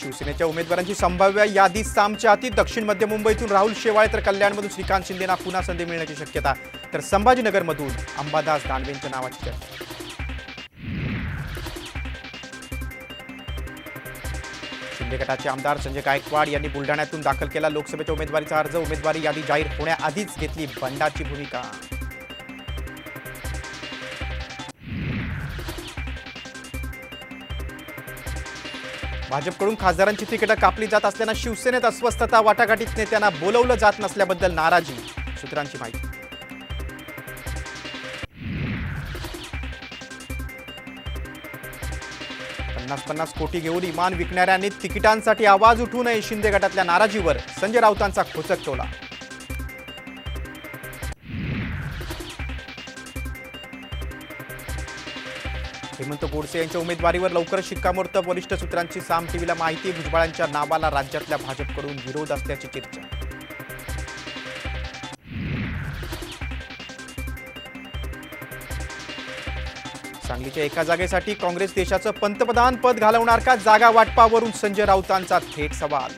शिवसेनेच्या उमेदवारांची संभाव्य यादी सामच्या हाती। दक्षिण मध्य मुंबईतून राहुल शेवाळे तर कल्याणमधून श्रीकांत शिंदेना पुन्हा संधी मिळण्याची शक्यता। तर संभाजीनगरमधून अंबादास दानवेंच्या नावाची चर्चा। शिंदे गटाचे आमदार संजय गायकवाड यांनी बुलढाण्यातून दाखल केला लोकसभेच्या उमेदवारीचा अर्ज। उमेदवारी यादी जाहीर होण्याआधीच घेतली बंडाची भूमिका। भाजपकडून खासदारांची तिकीटं कापली जात असल्यानं शिवसेनेत अस्वस्थता। वाटाघाटीत नेत्यांना बोलवलं जात नसल्याबद्दल नाराजी। सूत्रांची माहिती। 50 कोटी घेऊन इमान विकणाऱ्यांनी तिकिटांसाठी आवाज उठवू नये। शिंदे गटातल्या नाराजीवर संजय राऊतांचा खोचक टोला। हेमंत गोडसे यांच्या उमेदवारीवर लवकरच शिक्कामोर्तब। वरिष्ठ सूत्रांची साम टीव्हीला माहिती। भुजबळांच्या नावाला राज्यातल्या भाजपकडून विरोध असल्याची चर्चा। सांगलीच्या एका जागेसाठी काँग्रेस देशाचं पंतप्रधान पद घालवणार का? जागा वाटपावरून संजय राऊतांचा थेट सवाल।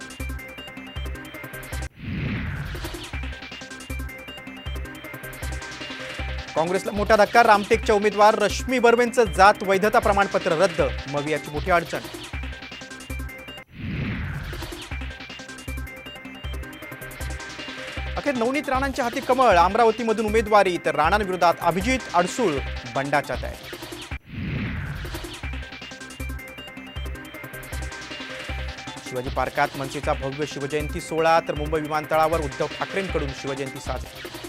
काँग्रेसला मोठा धक्का। रामटेकच्या उमेदवार रश्मी बर्वेंचं जात वैधता प्रमाणपत्र रद्द। मवियाची मोठी अडचण। अखेर नवनीत राणांच्या हाती कमळ। अमरावतीमधून उमेदवारी तर राणांविरोधात अभिजित अडसूळ बंडाच्या तयारी। शिवाजी पार्कात मनसेचा भव्य शिवजयंती सोहळा तर मुंबई विमानतळावर उद्धव ठाकरेंकडून शिवजयंती साजरी।